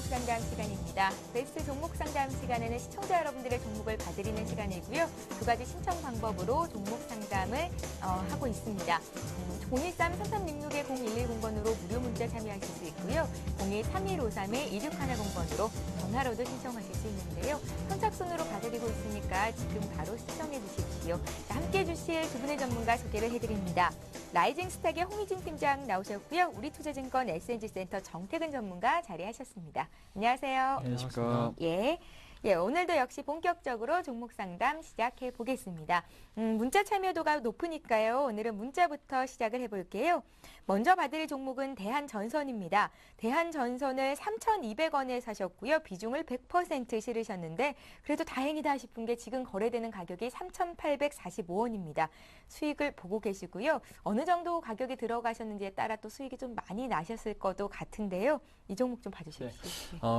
상담 시간입니다. 베스트 종목 상담 시간에는 시청자 여러분들의 종목을 봐드리는 시간이고요. 두 가지 신청 방법으로 종목 상담을 하고 있습니다. 013-3366-0110번으로 무료 문자 참여하실 수 있고요. 02-3153-2610번으로 전화로도 신청하실 수 있는데요. 선착순으로 봐드리고 있으니까 지금 바로 신청해 주십시오. 자, 함께해 주실 두 분의 전문가 소개를 해드립니다. 라이징 스탁의 홍희진 팀장 나오셨고요. 우리투자증권 SNG센터 정태근 전문가 자리하셨습니다. 안녕하세요. 안녕하십니까. 예, 오늘도 역시 본격적으로 종목 상담 시작해 보겠습니다. 문자 참여도가 높으니까요. 오늘은 문자부터 시작을 해볼게요. 먼저 봐드릴 종목은 대한전선입니다. 대한전선을 3,200원에 사셨고요. 비중을 100% 실으셨는데 그래도 다행이다 싶은 게 지금 거래되는 가격이 3,845원입니다. 수익을 보고 계시고요. 어느 정도 가격이 들어가셨는지에 따라 또 수익이 좀 많이 나셨을 것도 같은데요. 이 종목 좀 봐주십시오. 네.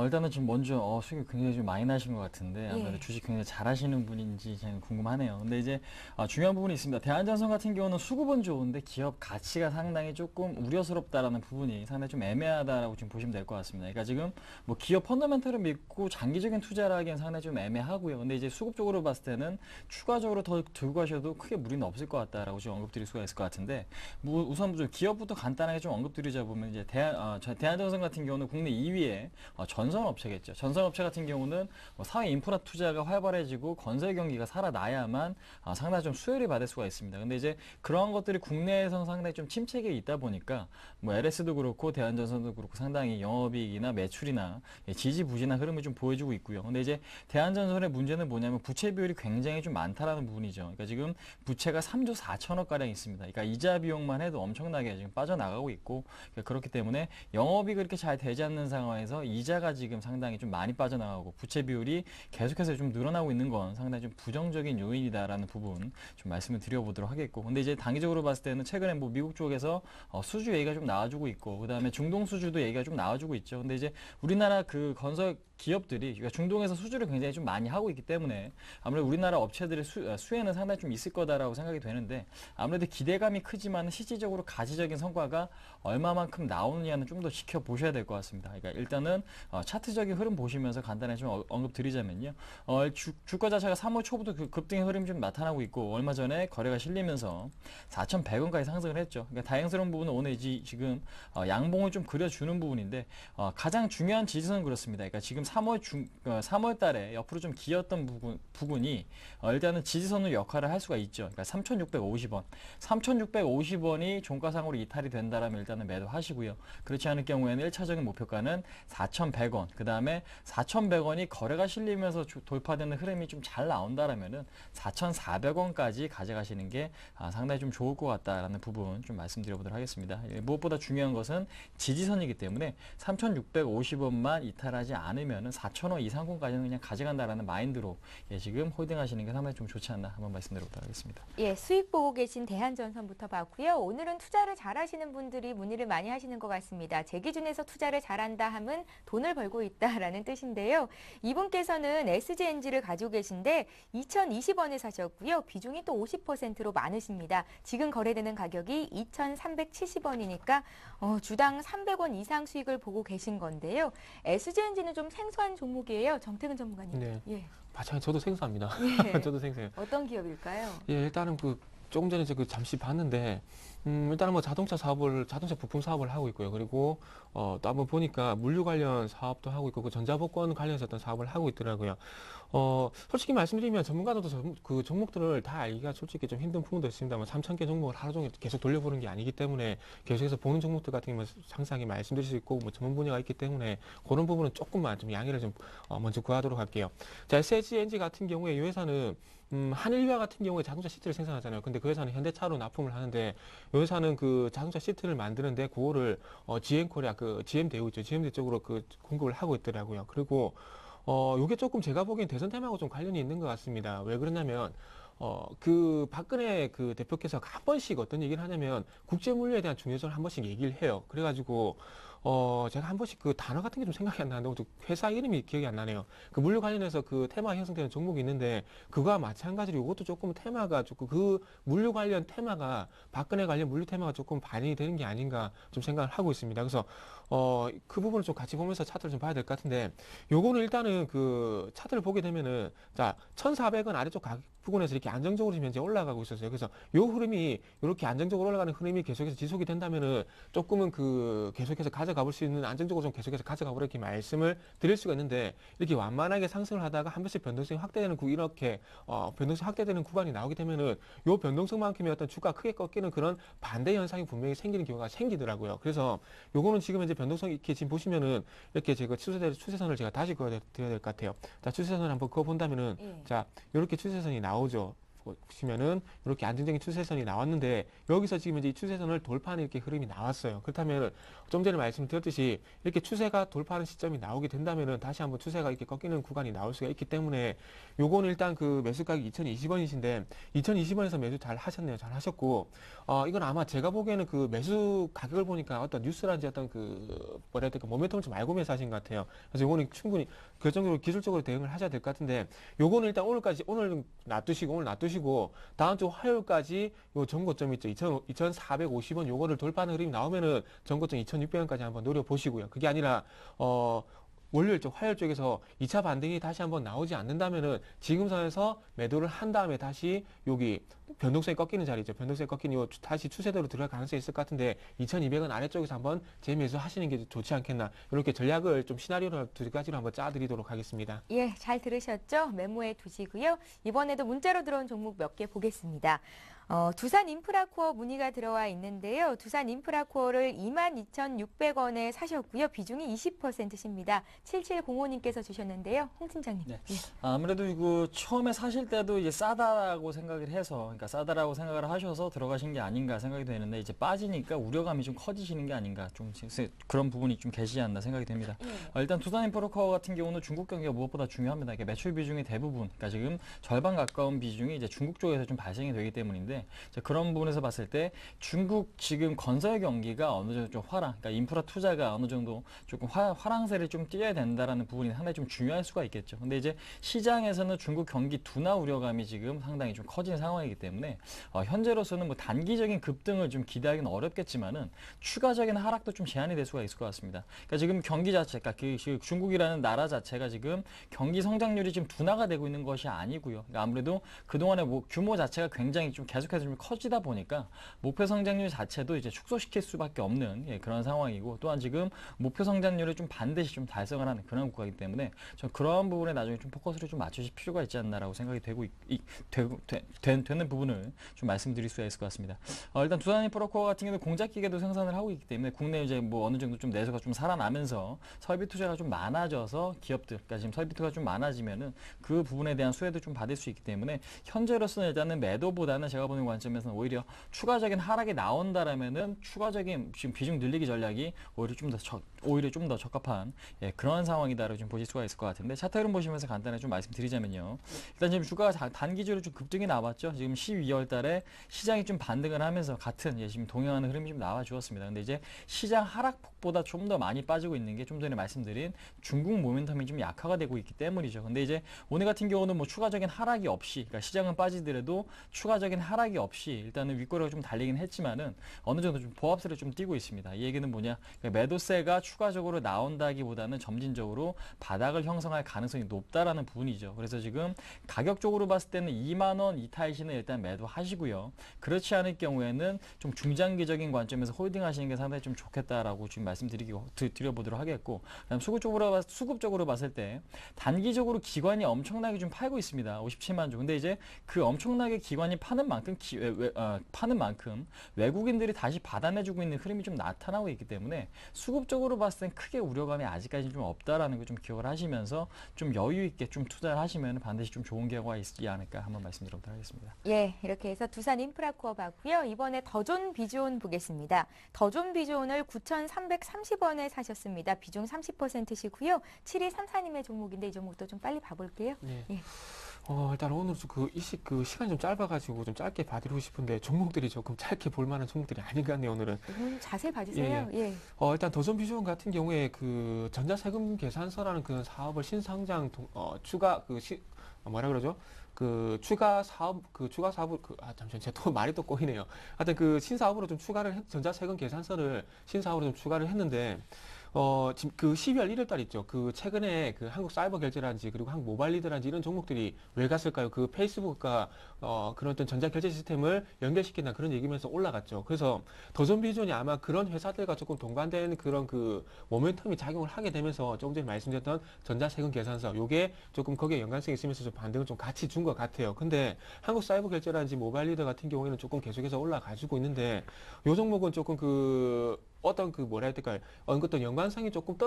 일단은 좀 먼저 수익이 굉장히 좀 많이 나신 것 같은데 아무래도 주식 굉장히 잘하시는 분인지 저는 궁금하네요. 근데 이제 중요한 부분이 있습니다. 대한전선 같은 경우는 수급은 좋은데 기업 가치가 상당히 조금 우려스럽다라는 부분이 상당히 좀 애매하다라고 지금 보시면 될 것 같습니다. 그러니까 지금 뭐 기업 펀더멘털을 믿고 장기적인 투자를 하기엔 상당히 좀 애매하고요. 근데 이제 수급적으로 봤을 때는 추가적으로 더 들고 가셔도 크게 무리는 없을 것 같다라고 지금 언급드릴 수가 있을 것 같은데 우선 좀 기업부터 간단하게 좀 언급드리자 보면 이제 대한전선 같은 경우는 국내 2위의 전선업체겠죠. 전선업체 같은 경우는 사회 인프라 투자가 활발해지고 건설 경기가 살아나야만 상당히 좀 수혜를 받을 수가 있습니다. 근데 이제 그러한 것들이 국내에서는 상당히 좀 침체기에 있다 보니까 뭐 LS도 그렇고 대한전선도 그렇고 상당히 영업이익이나 매출이나 지지부진한 흐름을 좀 보여주고 있고요. 근데 이제 대한전선의 문제는 뭐냐면 부채 비율이 굉장히 좀 많다라는 부분이죠. 그러니까 지금 부채가 3조 4천억 가량 있습니다. 그러니까 이자 비용만 해도 엄청나게 지금 빠져나가고 있고 그렇기 때문에 영업이 그렇게 잘 되지 않는 상황에서 이자가 지금 상당히 좀 많이 빠져나가고 부채 비율이 계속해서 좀 늘어나고 있는 건 상당히 좀 부정적인 요인이다라는 부분 좀 말씀을 드려보도록 하겠고, 근데 이제 단기적으로 봤을 때는 최근에 뭐 미국 쪽에서 수주 얘기가 좀 나와주고 있고, 그 다음에 중동 수주도 얘기가 좀 나와주고 있죠. 근데 이제 우리나라 그 건설 기업들이 그러니까 중동에서 수주를 굉장히 좀 많이 하고 있기 때문에 아무래도 우리나라 업체들의 수혜는 상당히 좀 있을 거다라고 생각이 되는데, 아무래도 기대감이 크지만 실질적으로 가시적인 성과가 얼마만큼 나오느냐는 좀 더 지켜보셔야 될 것 같습니다. 그러니까 일단은 차트적인 흐름 보시면서 간단히 좀 언급드리자면요. 주가 자체가 3월 초부터 그 급등의 흐름이 좀 나타나고 있고, 얼마 전에 거래가 실리면서 4,100원까지 상승을 했죠. 그러니까 다행스러운 부분은 오늘 지금 양봉을 좀 그려주는 부분인데, 가장 중요한 지지선은 그렇습니다. 그러니까 지금 3월 달에 옆으로 좀 기었던 부분이 일단은 지지선으로 역할을 할 수가 있죠. 그러니까 3,650원. 3,650원이 종가상으로 이탈이 된다라면 일단은 매도하시고요. 그렇지 않을 경우에는 1차적인 목표가는 4,100원. 그 다음에 4,100원이 거래가 실리면서 돌파되는 흐름이 좀 잘 나온다라면은 4,400원까지 가져가시는 게 상당히 좀 좋을 것 같다라는 부분 좀 말씀드려보도록 하겠습니다. 무엇보다 중요한 것은 지지선이기 때문에 3,650원만 이탈하지 않으면은 4,000원 이상권까지는 그냥 가져간다라는 마인드로 지금 홀딩하시는 게 상당히 좀 좋지 않나 한번 말씀드려보도록 하겠습니다. 예, 수익 보고 계신 대한전선부터 봤고요. 오늘은 투자를 잘하시는 분들이 문의를 많이 하시는 것 같습니다. 제 기준에서 투자를 잘한다 하면 돈을 벌고 있다라는 뜻인데요. 이분께서는 SGNG를 가지고 계신데 2,020원에 사셨고요. 비중이 또 50%로 많으십니다. 지금 거래되는 가격이 2,370원이니까 주당 300원 이상 수익을 보고 계신 건데요. SGNG는 좀 생소한 종목이에요. 정태근 전문가님. 네. 예. 마찬가지 저도 생소합니다. 예. 저도 생소해요. 어떤 기업일까요? 예, 일단은 조금 전에 잠시 봤는데, 일단은 뭐 자동차 부품 사업을 하고 있고요. 그리고, 또 한번 보니까 물류 관련 사업도 하고 있고, 그 전자복권 관련해서 어떤 사업을 하고 있더라고요. 솔직히 말씀드리면 전문가들도 그 종목들을 다 알기가 솔직히 좀 힘든 부분도 있습니다만, 3,000개 종목을 하루 종일 계속 돌려보는 게 아니기 때문에, 계속해서 보는 종목들 같은 경우는 상세하게 말씀드릴 수 있고, 뭐 전문 분야가 있기 때문에, 그런 부분은 조금만 좀 양해를 좀, 먼저 구하도록 할게요. 자, SGNG 같은 경우에 이 회사는, 한일유화 같은 경우에 자동차 시트를 생산하잖아요. 근데 그 회사는 현대차로 납품을 하는데, 이 회사는 그 자동차 시트를 만드는데, 그거를, GM 코리아, GM대우 있죠. GM대 쪽으로 공급을 하고 있더라고요. 그리고, 요게 조금 제가 보기엔 대선 테마하고 좀 관련이 있는 것 같습니다. 왜 그러냐면, 그 박근혜 그 대표께서 한 번씩 어떤 얘기를 하냐면 국제 물류에 대한 중요성을 한 번씩 얘기를 해요. 그래가지고 제가 한 번씩 그 단어 같은 게 좀 생각이 안 나는데 회사 이름이 기억이 안 나네요. 그 물류 관련해서 그 테마 형성되는 종목이 있는데 그거와 마찬가지로 이것도 조금 테마가 조금 그 물류 관련 테마가 박근혜 관련 물류 테마가 조금 반영이 되는 게 아닌가 좀 생각을 하고 있습니다. 그래서 그 부분을 좀 같이 보면서 차트를 좀 봐야 될 것 같은데 요거는 일단은 그 차트를 보게 되면은 자 1,400원 아래쪽 가격 부근에서 이렇게 안정적으로 지금 현재 올라가고 있었어요. 그래서 요 흐름이 이렇게 안정적으로 올라가는 흐름이 계속해서 지속이 된다면은 조금은 그 계속해서 가져가 볼 수 있는 안정적으로 좀 계속해서 가져가 보라 이렇게 말씀을 드릴 수가 있는데 이렇게 완만하게 상승을 하다가 한 번씩 변동성이 확대되는 이렇게 변동성이 확대되는 구간이 나오게 되면은 요 변동성만큼의 어떤 주가 크게 꺾이는 그런 반대 현상이 분명히 생기는 경우가 생기더라고요. 그래서 요거는 지금 현재 변동성이 이렇게 지금 보시면은 이렇게 제가 추세선을 제가 다시 그어드려야 될 것 같아요. 자, 추세선을 한번 그어 본다면은 자, 요렇게 추세선이 나오죠. 보시면은 이렇게 안정적인 추세선이 나왔는데 여기서 지금 이제 이 추세선을 돌파하는 이렇게 흐름이 나왔어요. 그렇다면 좀 전에 말씀드렸듯이 이렇게 추세가 돌파하는 시점이 나오게 된다면은 다시 한번 추세가 이렇게 꺾이는 구간이 나올 수가 있기 때문에 요거는 일단 그 매수 가격이 2,020원이신데 2,020원에서 매수 잘 하셨네요. 잘 하셨고 이건 아마 제가 보기에는 그 매수 가격을 보니까 어떤 뉴스라든지 어떤 그 뭐라 해야 될까 모멘텀을 좀 알고 매수하신 것 같아요. 그래서 요거는 충분히 결정적으로 기술적으로 대응을 하셔야 될 것 같은데 요거는 일단 오늘 놔두시고 다음 주 화요일까지 요 전고점 있죠. 2,450원 요거를 돌파하는 흐름이 나오면은 전고점 2,600원까지 한번 노려보시고요. 그게 아니라 월요일 쪽, 화요일 쪽에서 2차 반등이 다시 한번 나오지 않는다면은 지금 선에서 매도를 한 다음에 다시 여기 변동성이 꺾이는 자리죠. 변동성이 꺾이는 요 다시 추세대로 들어갈 가능성이 있을 것 같은데 2,200원 아래쪽에서 한번 재매수 하시는 게 좋지 않겠나. 이렇게 전략을 좀 시나리오를 두 가지로 한번 짜드리도록 하겠습니다. 예, 잘 들으셨죠? 메모해 두시고요. 이번에도 문자로 들어온 종목 몇 개 보겠습니다. 두산 인프라코어 문의가 들어와 있는데요. 두산 인프라코어를 22,600원에 사셨고요. 비중이 20%십니다. 7705님께서 주셨는데요. 홍 팀장님. 네. 예. 아무래도 이거 처음에 사실 때도 이제 싸다라고 생각을 해서, 그러니까 싸다라고 생각을 하셔서 들어가신 게 아닌가 생각이 되는데 이제 빠지니까 우려감이 좀 커지시는 게 아닌가 좀 그런 부분이 좀 계시지 않나 생각이 됩니다. 일단 두산 인프라코어 같은 경우는 중국 경기가 무엇보다 중요합니다. 이게 매출 비중이 대부분, 그러니까 지금 절반 가까운 비중이 이제 중국 쪽에서 좀 발생이 되기 때문인데 그런 부분에서 봤을 때 중국 지금 건설 경기가 어느 정도 좀 그러니까 인프라 투자가 어느 정도 조금 화랑세를 좀 띄어야 된다라는 부분이 상당히 좀 중요할 수가 있겠죠. 근데 이제 시장에서는 중국 경기 둔화 우려감이 지금 상당히 좀 커진 상황이기 때문에 현재로서는 뭐 단기적인 급등을 좀 기대하기는 어렵겠지만은 추가적인 하락도 좀 제한이 될 수가 있을 것 같습니다. 그러니까 지금 경기 자체가 그 중국이라는 나라 자체가 지금 경기 성장률이 지금 둔화가 되고 있는 것이 아니고요. 그러니까 아무래도 그동안의 뭐 규모 자체가 굉장히 좀 계속해서 좀 커지다 보니까 목표 성장률 자체도 이제 축소시킬 수밖에 없는 그런 상황이고 또한 지금 목표 성장률을 좀 반드시 좀 달성을 하는 그런 국가이기 때문에 전 그런 부분에 나중에 좀 포커스를 좀 맞추실 필요가 있지 않나라고 생각이 되는 부분을 좀 말씀드릴 수가 있을 것 같습니다. 일단 두산 인프라코어 같은 경우는 공작 기계도 생산을 하고 있기 때문에 국내 이제 뭐 어느 정도 좀 내수가 좀 살아나면서 설비 투자가 좀 많아져서 기업들, 그러니까 지금 설비 투자가 좀 많아지면은 그 부분에 대한 수혜도 좀 받을 수 있기 때문에 현재로서는 일단은 매도보다는 제가 보는 관점에서는 오히려 추가적인 하락이 나온다라면은 추가적인 지금 비중 늘리기 전략이 오히려 좀 더 적합한 그런 상황이다라고 좀 보실 수가 있을 것 같은데 차트 흐름 보시면서 간단하게 좀 말씀드리자면요. 일단 지금 주가가 단기적으로 좀 급등이 나왔죠. 지금 12월 달에 시장이 좀 반등을 하면서 같은 지금 동행하는 흐름이 좀 나와 주었습니다. 근데 이제 시장 하락폭보다 좀 더 많이 빠지고 있는 게 좀 전에 말씀드린 중국 모멘텀이 좀 약화가 되고 있기 때문이죠. 근데 이제 오늘 같은 경우는 뭐 추가적인 하락이 없이, 그러니까 시장은 빠지더라도 추가적인 하락이 없이 일단은 윗꼬리가 좀 달리긴 했지만은 어느 정도 좀 보합세를 좀 띄고 있습니다. 이 얘기는 뭐냐? 그러니까 매도세가 추가적으로 나온다기보다는 점진적으로 바닥을 형성할 가능성이 높다라는 부분이죠. 그래서 지금 가격적으로 봤을 때는 2만 원 이타이시는 일단 매도하시고요. 그렇지 않을 경우에는 좀 중장기적인 관점에서 홀딩하시는 게 상당히 좀 좋겠다라고 지금 드려보도록 하겠고, 그다음 수급적으로 봤을 때 단기적으로 기관이 엄청나게 좀 팔고 있습니다. 57만 주. 근데 이제 그 엄청나게 기관이 파는 만큼 외국인들이 다시 받아내주고 있는 흐름이 좀 나타나고 있기 때문에 수급적으로 봤을 땐 크게 우려감이 아직까지 좀 없다라는 걸 좀 기억을 하시면서 좀 여유 있게 좀 투자를 하시면 반드시 좀 좋은 결과가 있지 않을까 한번 말씀드려보도록 하겠습니다. 예, 이렇게 해서 두산 인프라코어 봤고요. 이번에 더존 비존 보겠습니다. 더존 비존을 9,330원에 사셨습니다. 비중 30%시고요. 7234님의 종목인데 이 종목도 좀 빨리 봐볼게요. 네. 예. 일단 오늘 그 시간이 좀 짧아가지고 좀 짧게 봐드리고 싶은데 종목들이 조금 짧게 볼 만한 종목들이 아닌 것 같네요, 오늘은. 자세히 봐주세요. 예. 일단 더존비전 같은 경우에 그 전자세금 계산서라는 그 사업을 신상장 뭐라 그러죠? 추가 사업을 잠시만 제가 또 말이 또 꼬이네요. 하여튼 그 신사업으로 좀 전자세금 계산서를 신사업으로 좀 추가를 했는데 지금 그 12월 1일 달 있죠. 그 최근에 그 한국사이버결제라든지 그리고 한국모바일리드라든지 이런 종목들이 왜 갔을까요? 그 페이스북과 그런 어떤 전자결제 시스템을 연결시킨다 그런 얘기면서 올라갔죠. 그래서 더존비전이 아마 그런 회사들과 조금 동반된 그런 그 모멘텀이 작용을 하게 되면서 조금 전에 말씀드렸던 전자세금 계산서 요게 조금 거기에 연관성이 있으면서 좀 반등을 좀 같이 준 것 같아요. 근데 한국사이버결제라든지 모바일리드 같은 경우에는 조금 계속해서 올라가지고 있는데 요 종목은 조금 어떤 뭐라 해야 될까요? 어떤 연관성이 조금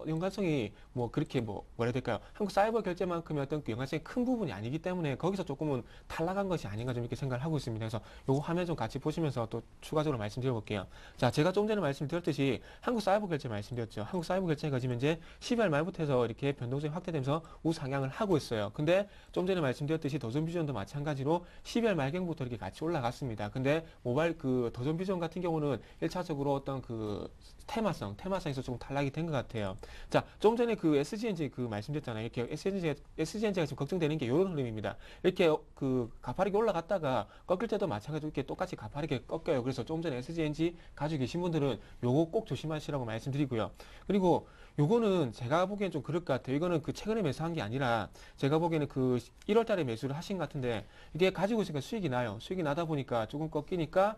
연관성이 그렇게 뭐라 해야 될까요? 한국 사이버 결제만큼의 어떤 그 연관성이 큰 부분이 아니기 때문에 거기서 조금은 탈락한 것이 아닌가 좀 이렇게 생각을 하고 있습니다. 그래서 요거 화면 좀 같이 보시면서 또 추가적으로 말씀드려 볼게요. 자, 제가 좀 전에 말씀드렸듯이 한국 사이버 결제 말씀드렸죠. 한국 사이버 결제가 지금 이제 12월 말부터 해서 이렇게 변동성이 확대되면서 우상향을 하고 있어요. 근데 좀 전에 말씀드렸듯이 더존비전도 마찬가지로 12월 말경부터 이렇게 같이 올라갔습니다. 근데 더존비전 같은 경우는 1차적으로 어떤 테마성에서 조금 탈락이 된 것 같아요. 자, 좀 전에 그 SGNG 말씀드렸잖아요. 이렇게 SGNG가 지금 걱정되는 게 이런 흐름입니다. 이렇게 가파르게 올라갔다가 꺾일 때도 마찬가지로 이렇게 똑같이 가파르게 꺾여요. 그래서 좀 전에 SGNG 가지고 계신 분들은 요거 꼭 조심하시라고 말씀드리고요. 그리고 요거는 제가 보기엔 좀 그럴 것 같아요. 이거는 최근에 매수한 게 아니라 제가 보기에는 1월 달에 매수를 하신 것 같은데 이게 가지고 있으니까 수익이 나요. 수익이 나다 보니까 조금 꺾이니까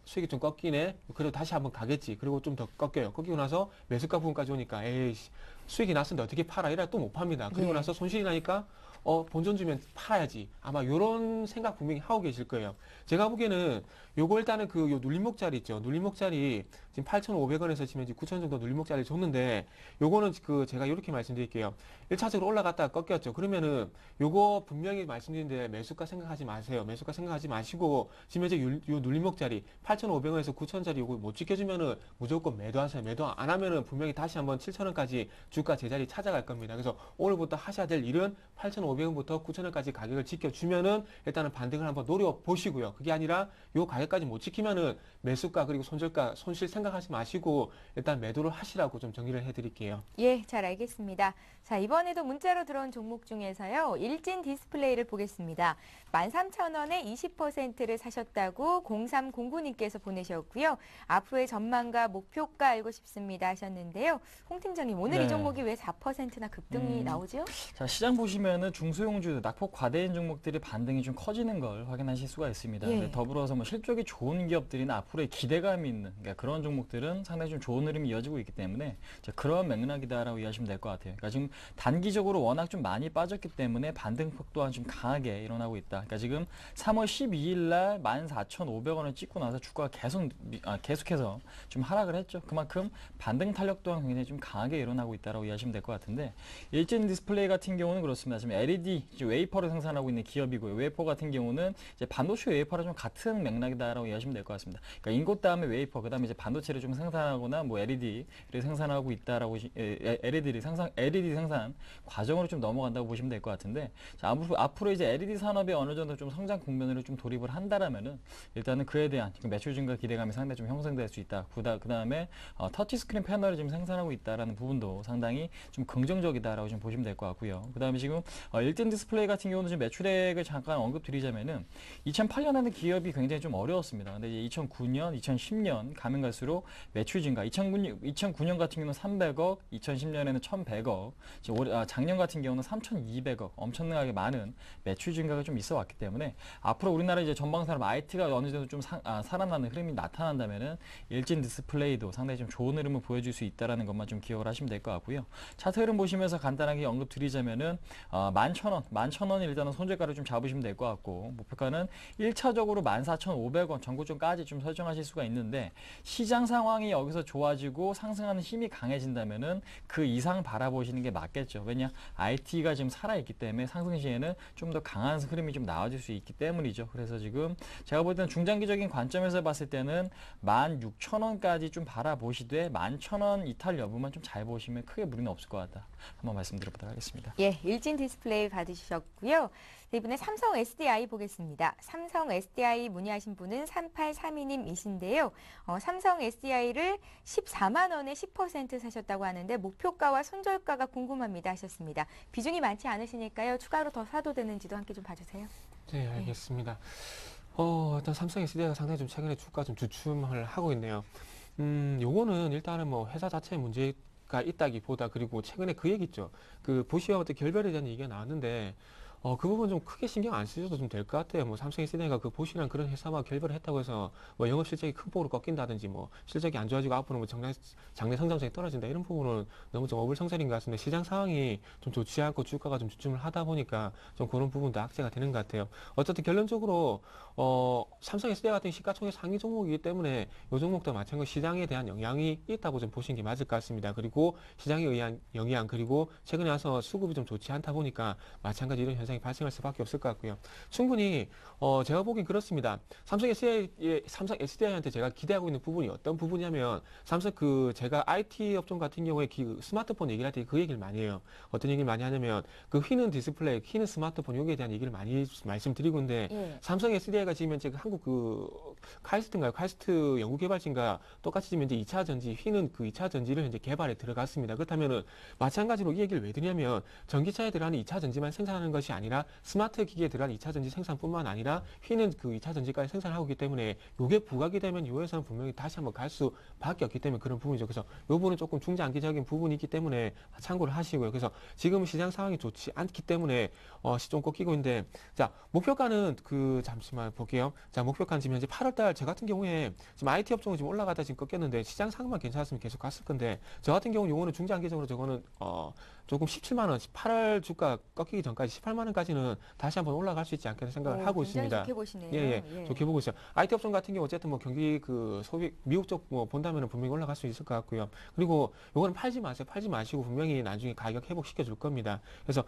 수익이 좀 꺾이네. 그래도 다시 한번 가겠지. 그리고 좀 더 꺾여요. 꺾이고 나서 매수가 부분까지 오니까 에이씨 수익이 났는데 어떻게 팔아? 이래 또 못 팝니다. 그리고 나서 손실이 나니까 본전 주면 팔아야지. 아마 요런 생각 분명히 하고 계실 거예요. 제가 보기에는 요거 일단은 요 눌림목자리 있죠. 눌림목자리 지금 8,500원에서 지금 이제 9,000원 정도 눌림목자리 줬는데 요거는 제가 이렇게 말씀드릴게요. 1차적으로 올라갔다가 꺾였죠. 그러면은 요거 분명히 말씀드리는데 매수가 생각하지 마세요. 매수가 생각하지 마시고 지금 이제 요 눌림목자리 8,500원에서 9,000원짜리 요거 못 지켜주면은 무조건 매도하세요. 매도 안 하면은 분명히 다시 한번 7,000원까지 주가 제자리 찾아갈 겁니다. 그래서 오늘부터 하셔야 될 일은 8,500원부터 9,000원까지 가격을 지켜주면은 일단은 반등을 한번 노려보시고요. 그게 아니라 요 가격까지 못 지키면은 매수가 그리고 손실 생각하지 마시고 일단 매도를 하시라고 좀 정리를 해드릴게요. 예, 잘 알겠습니다. 자, 이번에도 문자로 들어온 종목 중에서요. 일진 디스플레이를 보겠습니다. 13,000원에 20%를 사셨다고 0309님께서 보내셨고요. 앞으로의 전망과 목표가 알고 싶습니다 하셨는데요. 홍 팀장님, 오늘 이 종목이 왜 4%나 급등이 나오죠? 자, 시장 보시면은 중소형주, 낙폭 과대인 종목들이 반등이 좀 커지는 걸 확인하실 수가 있습니다. 예. 근데 더불어서 실적이 좋은 기업들이나 앞으로의 기대감이 있는 그런 종목들은 상당히 좀 좋은 흐름이 이어지고 있기 때문에 그런 맥락이다라고 이해하시면 될 것 같아요. 그러니까 지금 단기적으로 워낙 좀 많이 빠졌기 때문에 반등폭 또한 좀 강하게 일어나고 있다. 그러니까 지금 3월 12일 날 14,500원을 찍고 나서 주가가 계속해서 좀 하락을 했죠. 그만큼 반등 탄력 또한 굉장히 좀 강하게 일어나고 있다라고 이해하시면 될 것 같은데, 일진 디스플레이 같은 경우는 그렇습니다. 지금 LED 웨이퍼를 생산하고 있는 기업이고요. 웨이퍼 같은 경우는 이제 반도체 웨이퍼랑 좀 같은 맥락이다라고 이해하시면 될 것 같습니다. 그러니까 인고 다음에 웨이퍼, 그다음에 이제 반도체를 좀 생산하거나 LED를 생산하고 있다라고 LED 생산 과정으로 좀 넘어간다고 보시면 될 것 같은데, 자, 앞으로 이제 LED 산업에 어느 정도 좀 성장 국면으로 좀 돌입을 한다라면은 일단은 그에 대한 매출 증가 기대감이 상당히 좀 형성될 수 있다. 그다음에 터치 스크린 패널을 지금 생산하고 있다라는 부분도 상당히 좀 긍정적이다라고 좀 보시면 될 것 같고요. 그다음에 지금 일진 디스플레이 같은 경우는 지금 매출액을 잠깐 언급드리자면은 2008년에는 기업이 굉장히 좀 어려웠습니다. 근데 이제 2009년, 2010년 가면 갈수록 매출 증가, 2009년 같은 경우는 300억, 2010년에는 1,100억, 작년 같은 경우는 3,200억, 엄청나게 많은 매출 증가가 좀 있어 왔기 때문에 앞으로 우리나라 이제 전방산업 IT가 어느 정도 좀 살아나는 흐름이 나타난다면은 일진 디스플레이도 상당히 좀 좋은 흐름을 보여줄 수 있다라는 것만 좀 기억을 하시면 될 것 같고요. 차트 흐름 보시면서 간단하게 언급드리자면은 11,000원 일단은 손절가를 좀 잡으시면 될 것 같고, 목표가는 1차적으로 14,500원 전고점까지 좀 설정하실 수가 있는데, 시장 상황이 여기서 좋아지고 상승하는 힘이 강해진다면은 그 이상 바라보시는 게 맞겠죠. 왜냐, IT가 지금 살아있기 때문에 상승 시에는 좀 더 강한 흐름이 좀 나와줄 수 있기 때문이죠. 그래서 지금 제가 볼 때는 중장기적인 관점에서 봤을 때는 16,000원까지 좀 바라보시되 11,000원 이탈 여부만 좀 잘 보시면 크게 무리는 없을 것 같다. 한번 말씀드려보도록 하겠습니다. 예, 일진 디스플레이 디스플레이 받으셨고요. 이번에 삼성 SDI 보겠습니다. 삼성 SDI 문의하신 분은 3832님이신데요. 삼성 SDI를 14만 원에 10% 사셨다고 하는데 목표가와 손절가가 궁금합니다 하셨습니다. 비중이 많지 않으시니까요. 추가로 더 사도 되는지도 함께 좀 봐주세요. 네, 알겠습니다. 일단 삼성 SDI가 상당히 좀 최근에 주가 좀 주춤을 하고 있네요. 요거는 일단은 뭐 회사 자체의 문제가 있다기보다 그리고 최근에 그 얘기 있죠. 그 보시와 어떤 결별에 대한 얘기가 나왔는데 그 부분 좀 크게 신경 안 쓰셔도 좀 될 것 같아요. 뭐 삼성 SDI가 그 보시랑 그런 회사와 결별을 했다고 해서 뭐 영업 실적이 큰 폭으로 꺾인다든지 뭐 실적이 안 좋아지고 앞으로 뭐 장래 성장성이 떨어진다 이런 부분은 너무 좀 어불성설인 것 같습니다. 시장 상황이 좀 좋지 않고 주가가 좀 주춤을 하다 보니까 좀 그런 부분도 악재가 되는 것 같아요. 어쨌든 결론적으로 삼성 SDI 같은 시가총액 상위 종목이기 때문에 이 종목도 마찬가지로 시장에 대한 영향이 있다고 좀 보시는 게 맞을 것 같습니다. 그리고 시장에 의한 영향 그리고 최근에 와서 수급이 좀 좋지 않다 보니까 마찬가지 이런 현상이 발생할 수밖에 없을 것 같고요. 충분히 제가 보기엔 그렇습니다. 삼성 SDI한테 제가 기대하고 있는 부분이 어떤 부분이냐면 삼성 제가 IT 업종 같은 경우에 그 스마트폰 얘기를 할 때 그 얘기를 많이 해요. 어떤 얘기를 많이 하냐면 그 휘는 디스플레이, 휘는 스마트폰 여기에 대한 얘기를 많이 말씀드리고 있는데 삼성 SDI가 지금 현재 한국 카이스트인가요? 카이스트 연구개발진과 똑같이 지금 이제 2차 전지, 휘는 그 2차 전지를 현재 개발에 들어갔습니다. 그렇다면은 마찬가지로 이 얘기를 왜 드냐면 전기차에 들어가는 2차 전지만 생산하는 것이 아니라 스마트 기기에 들어가는 2차 전지 생산뿐만 아니라 휘는 그 2차 전지까지 생산하고 있기 때문에 이게 부각이 되면 이 회사는 분명히 다시 한번 갈 수밖에 없기 때문에 그런 부분이죠. 그래서 이 부분은 조금 중장기적인 부분이 있기 때문에 참고를 하시고요. 그래서 지금 시장 상황이 좋지 않기 때문에 좀 꺾이고 있는데 자 목표가는 잠시만 볼게요. 자 목표가는 지금 현재 8월달 저 같은 경우에 지금 IT 업종은 지금 올라가다 지금 꺾였는데 시장 상황만 괜찮았으면 계속 갔을 건데 저 같은 경우는 요거는 중장기적으로 저거는 조금 17만 원, 8월 주가 꺾이기 전까지 18만 원까지는 다시 한번 올라갈 수 있지 않겠나 생각을 하고 굉장히 있습니다. 좋게 보시네요. 예, 좋게 보고 있어요. IT 업종 같은 경우 어쨌든 뭐 경기 소비 미국 쪽 뭐 본다면은 분명히 올라갈 수 있을 것 같고요. 그리고 요거는 팔지 마세요. 팔지 마시고 분명히 나중에 가격 회복시켜 줄 겁니다. 그래서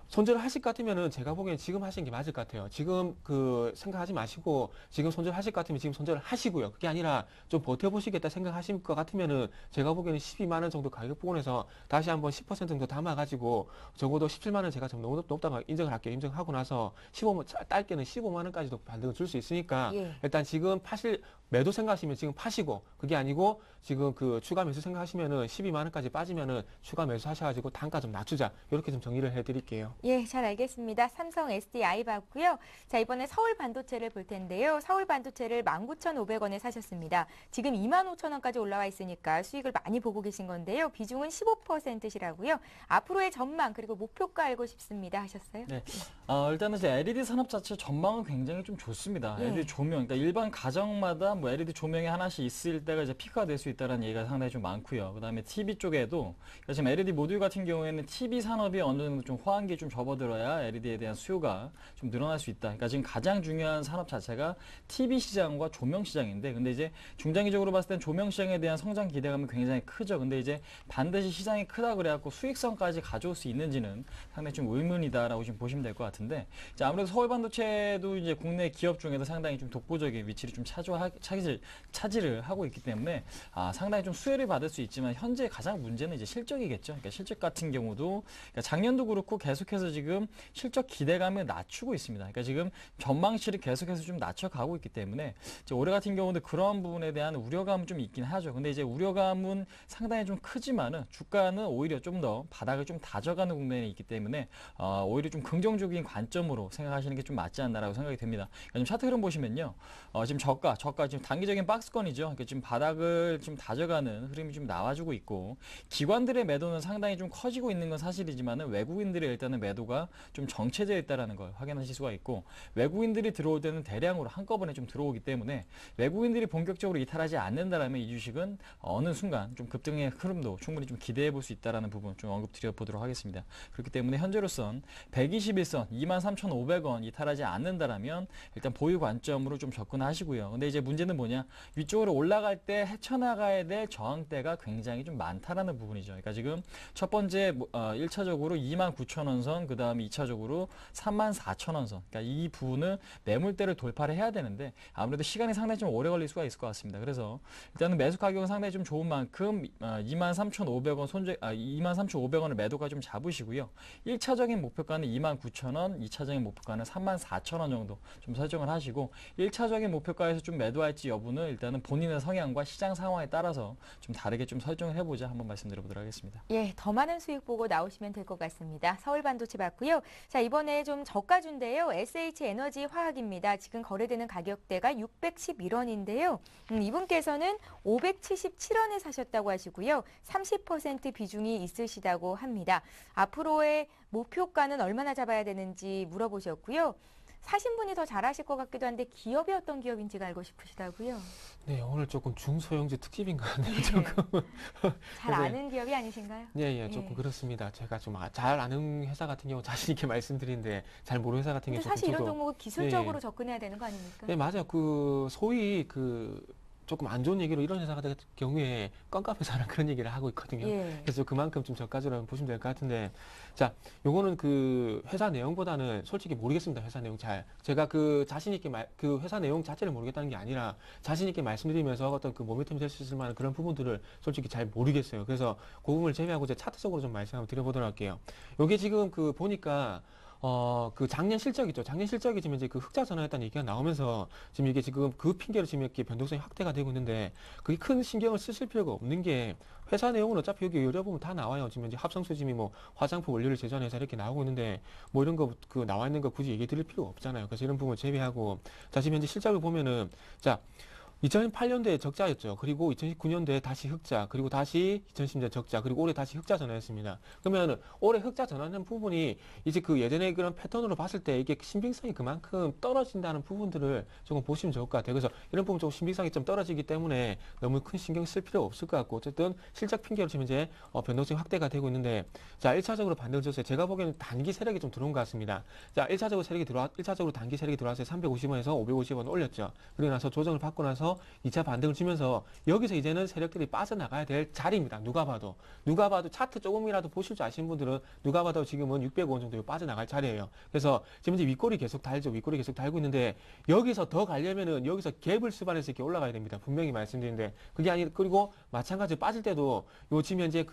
손절을 하실 것 같으면은 제가 보기엔 지금 하시는 게 맞을 것 같아요. 지금 생각하지 마시고 지금 손절하실 것 같으면 지금 손절을 하시고요. 그게 아니라 좀 버텨보시겠다 생각하실 것 같으면은 제가 보기에는 12만 원 정도 가격 부분에서 다시 한번 10% 정도 담아가지고 적어도 17만 원 제가 좀 너무 높다고 인정을 할게요. 인정하고 나서 15만 짧게는 15만 원까지도 반등을 줄 수 있으니까 일단 지금 매도 생각하시면 지금 파시고 그게 아니고 지금 추가 매수 생각하시면은 12만 원까지 빠지면은 추가 매수 하셔가지고 단가 좀 낮추자 이렇게 좀 정리를 해드릴게요. 예, 잘 알겠습니다. 삼성 SDI 봤고요. 자, 이번에 서울 반도체를 볼 텐데요. 서울 반도체를 19,500원에 사셨습니다. 지금 25,000원까지 올라와 있으니까 수익을 많이 보고 계신 건데요. 비중은 15%시라고요. 앞으로의 전망 그리고 목표가 알고 싶습니다 하셨어요? 네. 일단은 이제 LED 산업 자체 전망은 굉장히 좀 좋습니다. 예. LED 조명, 그러니까 일반 가정마다 뭐 LED 조명이 하나씩 있을 때가 이제 피크가 될 수 있다는 얘기가 상당히 좀 많고요. 그다음에 TV 쪽에도 그러니까 지금 LED 모듈 같은 경우에는 TV 산업이 어느 정도 좀 호황기에 좀 접어들어야 LED에 대한 수요가 좀 늘어날 수 있다. 그러니까 지금 가장 중요한 산업 자체가 TV 시장과 조명 시장인데, 근데 이제 중장기적으로 봤을 땐 조명 시장에 대한 성장 기대감은 굉장히 크죠. 근데 이제 반드시 시장이 크다 그래갖고 수익성까지 가져올 수 있는지는 상당히 좀 의문이다라고 좀 보시면 될 것 같은데, 이제 아무래도 서울 반도체도 이제 국내 기업 중에서 상당히 좀 독보적인 위치를 좀 차지를 하고 있기 때문에 상당히 좀 수혜를 받을 수 있지만 현재 가장 문제는 이제 실적이겠죠. 그러니까 실적 같은 경우도 그러니까 작년도 그렇고 계속해서 지금 실적 기대감을 낮추고 있습니다. 그러니까 지금 전망치를 계속해서 좀 낮춰가고 있기 때문에 이제 올해 같은 경우도 그런 부분에 대한 우려감은 좀 있긴 하죠. 근데 이제 우려감은 상당히 좀 크지만은 주가는 오히려 좀 더 바닥을 좀 다져가는 국면에 있기 때문에 오히려 좀 긍정적인 관점으로 생각하시는 게 좀 맞지 않나라고 생각이 됩니다. 그러니까 지금 차트 흐름 보시면요, 지금 저가 지금 단기적인 박스권이죠. 그러니까 지금 바닥을 좀 다져가는 흐름이 좀 나와주고 있고, 기관들의 매도는 상당히 좀 커지고 있는 건 사실이지만은 외국인들의 일단은 매도가 좀 정체되어 있다라는 걸 확인하실 수가 있고, 외국인들이 들어올 때는 대량으로 한꺼번에 좀 들어오기 때문에 외국인들이 본격적으로 이탈하지 않는다라면 이 주식은 어느 순간 좀 급등의 흐름도 충분히 좀 기대해 볼 수 있다라는 부분 좀 언급드려 보도록 하겠습니다. 그렇기 때문에 현재로선 121선 23,500원 이탈하지 않는다라면 일단 보유 관점으로 좀 접근하시고요. 근데 이제 문제는 문제는 뭐냐? 위쪽으로 올라갈 때 헤쳐나가야 될 저항대가 굉장히 좀 많다라는 부분이죠. 그러니까 지금 첫 번째 1차적으로 29,000원 선, 그 다음에 2차적으로 34,000원 선. 그러니까 이 부분은 매물대를 돌파를 해야 되는데 아무래도 시간이 상당히 좀 오래 걸릴 수가 있을 것 같습니다. 그래서 일단은 매수 가격은 상당히 좀 좋은 만큼 23,500원 23,500원을 매도가 좀 잡으시고요. 1차적인 목표가는 29,000원, 2차적인 목표가는 34,000원 정도 좀 설정을 하시고 1차적인 목표가에서 좀 매도할지 여부는 일단은 본인의 성향과 시장 상황에 따라서 좀 다르게 좀 설정을 해보자 한번 말씀드려보도록 하겠습니다. 예, 더 많은 수익 보고 나오시면 될 것 같습니다. 서울 반도체 봤고요. 자, 이번에 좀 저가주인데요. SH에너지 화학입니다. 지금 거래되는 가격대가 611원인데요. 이분께서는 577원에 사셨다고 하시고요. 30% 비중이 있으시다고 합니다. 앞으로의 목표가는 얼마나 잡아야 되는지 물어보셨고요. 사신 분이 더 잘하실 것 같기도 한데 기업이 어떤 기업인지가 알고 싶으시다고요. 네, 오늘 조금 중소형주 특집인 것 같네요. 네. 조금. 잘 아는 기업이 아니신가요? 예, 조금 예. 그렇습니다. 제가 좀 잘 아는 회사 같은 경우 자신 있게 말씀드리는데 잘 모르는 회사 같은 근데 경우 조금 사실 이런 저도 종목은 기술적으로 예. 접근해야 되는 거 아닙니까? 네, 맞아요. 소위 조금 안 좋은 얘기로 이런 회사 같은 경우에 껌값 회사라는 그런 얘기를 하고 있거든요. 예. 그래서 그만큼 좀 저가주라고 보시면 될 것 같은데, 자, 요거는 회사 내용보다는 솔직히 모르겠습니다. 회사 내용 제가 자신 있게 회사 내용 자체를 모르겠다는 게 아니라 자신 있게 말씀드리면서 어떤 모멘텀이 될 수 있을 만한 그런 부분들을 솔직히 잘 모르겠어요. 그래서 그 부분을 제외하고 이제 차트적으로 좀 말씀 한번 드려보도록 할게요. 요게 지금 보니까 작년 실적이죠. 작년 실적이 지금 이제 흑자 전환했다는 얘기가 나오면서 지금 이게 지금 핑계로 지금 이렇게 변동성이 확대가 되고 있는데 그게 큰 신경을 쓰실 필요가 없는 게 회사 내용은 어차피 여기 열어보면 다 나와요. 지금 이제 합성수지미 화장품 원료를 제조해서 이렇게 나오고 있는데 이런 거 나와 있는 거 굳이 얘기 드릴 필요가 없잖아요. 그래서 이런 부분을 제외하고 자, 지금 현재 실적을 보면은 자, 2008년도에 적자였죠. 그리고 2019년도에 다시 흑자, 그리고 다시 2010년 적자, 그리고 올해 다시 흑자 전환했습니다. 그러면 올해 흑자 전환한 부분이 이제 예전에 그런 패턴으로 봤을 때 이게 신빙성이 그만큼 떨어진다는 부분들을 조금 보시면 좋을 것 같아요. 그래서 이런 부분 조금 신빙성이 좀 떨어지기 때문에 너무 큰 신경 쓸 필요 없을 것 같고 어쨌든 실적 핑계로 지금 이제 변동성이 확대가 되고 있는데 자, 1차적으로 반등을 줬어요. 제가 보기에는 단기 세력이 좀 들어온 것 같습니다. 자, 1차적으로 단기 세력이 들어와서 350원에서 550원 올렸죠. 그리고 나서 조정을 받고 나서 2차 반등을 주면서 여기서 이제는 세력들이 빠져나가야 될 자리입니다. 누가 봐도 차트 조금이라도 보실 줄 아시는 분들은 누가 봐도 지금은 600원 정도 빠져나갈 자리예요. 그래서 지금 이제 윗꼬리 계속 달고 있는데 여기서 더 가려면은 여기서 갭을 수반해서 이렇게 올라가야 됩니다. 분명히 말씀드리는데 그게 아니 그리고 마찬가지로 빠질 때도 지금 현재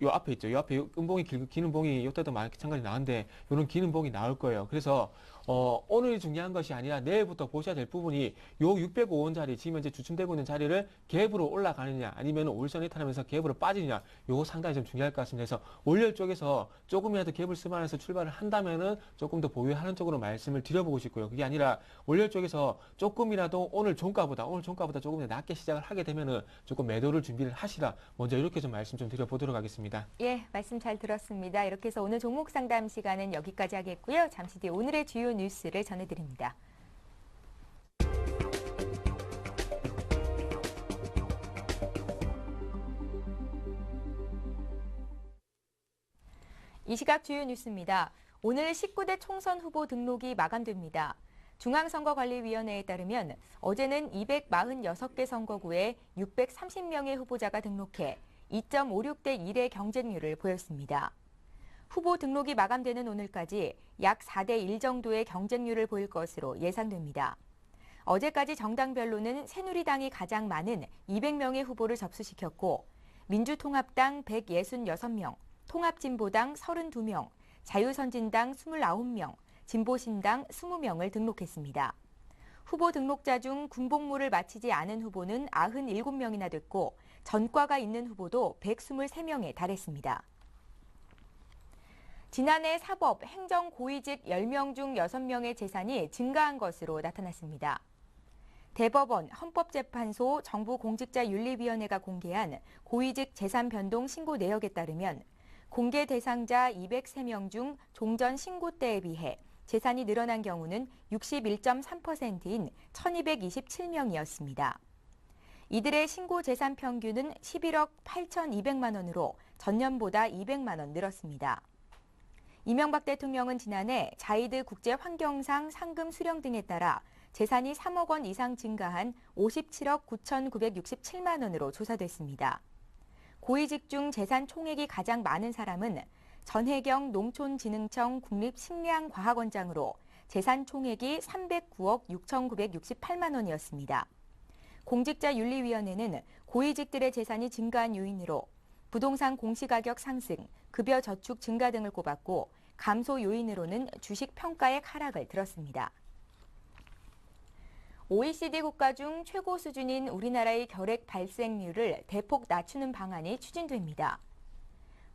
요 앞에 있죠. 요 앞에 음봉이 긴 음봉이 요때도 마찬가지 나왔는데 요런 긴 음봉이 나올 거예요. 그래서 오늘이 중요한 것이 아니라 내일부터 보셔야 될 부분이 요 605원짜리 지금 현재 주춤되고 있는 자리를 갭으로 올라가느냐 아니면 올선에 타면서 갭으로 빠지느냐 요거 상당히 좀 중요할 것 같습니다. 그래서 월요일 쪽에서 조금이라도 갭을 수반해서 출발을 한다면은 조금 더 보유하는 쪽으로 말씀을 드려보고 싶고요. 그게 아니라 월요일 쪽에서 조금이라도 오늘 종가보다 조금 더 낮게 시작을 하게 되면은 조금 매도를 준비를 하시라. 먼저 이렇게 좀 말씀 좀 드려보도록 하겠습니다. 예, 말씀 잘 들었습니다. 이렇게 해서 오늘 종목 상담 시간은 여기까지 하겠고요. 잠시 뒤에 오늘의 주요 뉴스를 전해드립니다. 이 시각 주요 뉴스입니다. 오늘 19대 총선 후보 등록이 마감됩니다. 중앙선거관리위원회에 따르면 어제는 246개 선거구에 630명의 후보자가 등록해 2.56대 1의 경쟁률을 보였습니다. 후보 등록이 마감되는 오늘까지 약 4대 1 정도의 경쟁률을 보일 것으로 예상됩니다. 어제까지 정당별로는 새누리당이 가장 많은 200명의 후보를 접수시켰고 민주통합당 166명, 통합진보당 32명, 자유선진당 29명, 진보신당 20명을 등록했습니다. 후보 등록자 중 군복무를 마치지 않은 후보는 97명이나 됐고 전과가 있는 후보도 123명에 달했습니다. 지난해 사법, 행정 고위직 10명 중 6명의 재산이 증가한 것으로 나타났습니다. 대법원, 헌법재판소, 정부공직자윤리위원회가 공개한 고위직 재산 변동 신고 내역에 따르면 공개 대상자 203명 중 종전 신고 때에 비해 재산이 늘어난 경우는 61.3%인 1,227명이었습니다. 이들의 신고 재산 평균은 11억 8,200만 원으로 전년보다 200만 원 늘었습니다. 이명박 대통령은 지난해 자이드 국제환경상 상금 수령 등에 따라 재산이 3억 원 이상 증가한 57억 9,967만 원으로 조사됐습니다. 고위직 중 재산 총액이 가장 많은 사람은 전혜경 농촌진흥청 국립식량과학원장으로 재산 총액이 309억 6,968만 원이었습니다. 공직자윤리위원회는 고위직들의 재산이 증가한 요인으로 부동산 공시가격 상승, 급여 저축 증가 등을 꼽았고 감소 요인으로는 주식 평가의 하락을 들었습니다. OECD 국가 중 최고 수준인 우리나라의 결핵 발생률을 대폭 낮추는 방안이 추진됩니다.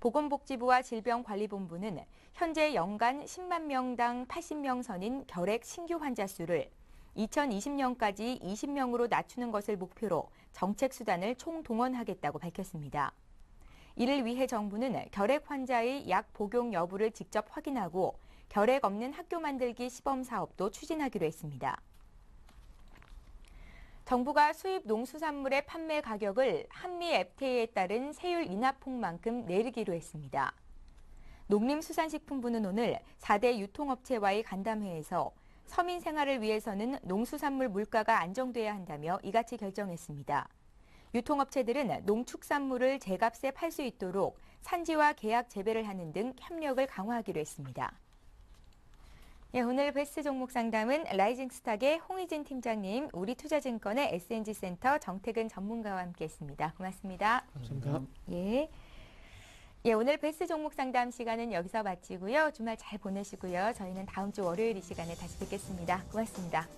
보건복지부와 질병관리본부는 현재 연간 10만 명당 80명 선인 결핵 신규 환자 수를 2020년까지 20명으로 낮추는 것을 목표로 정책 수단을 총동원하겠다고 밝혔습니다. 이를 위해 정부는 결핵 환자의 약 복용 여부를 직접 확인하고 결핵 없는 학교 만들기 시범 사업도 추진하기로 했습니다. 정부가 수입 농수산물의 판매 가격을 한미 FTA에 따른 세율 인하폭만큼 내리기로 했습니다. 농림수산식품부는 오늘 4대 유통업체와의 간담회에서 서민 생활을 위해서는 농수산물 물가가 안정돼야 한다며 이같이 결정했습니다. 유통업체들은 농축산물을 제값에 팔 수 있도록 산지와 계약 재배를 하는 등 협력을 강화하기로 했습니다. 예, 오늘 베스트 종목 상담은 라이징스탁의 홍희진 팀장님, 우리투자증권의 SNG센터 정태근 전문가와 함께했습니다. 고맙습니다. 감사합니다. 예. 예, 오늘 베스트 종목 상담 시간은 여기서 마치고요. 주말 잘 보내시고요. 저희는 다음 주 월요일 이 시간에 다시 뵙겠습니다. 고맙습니다.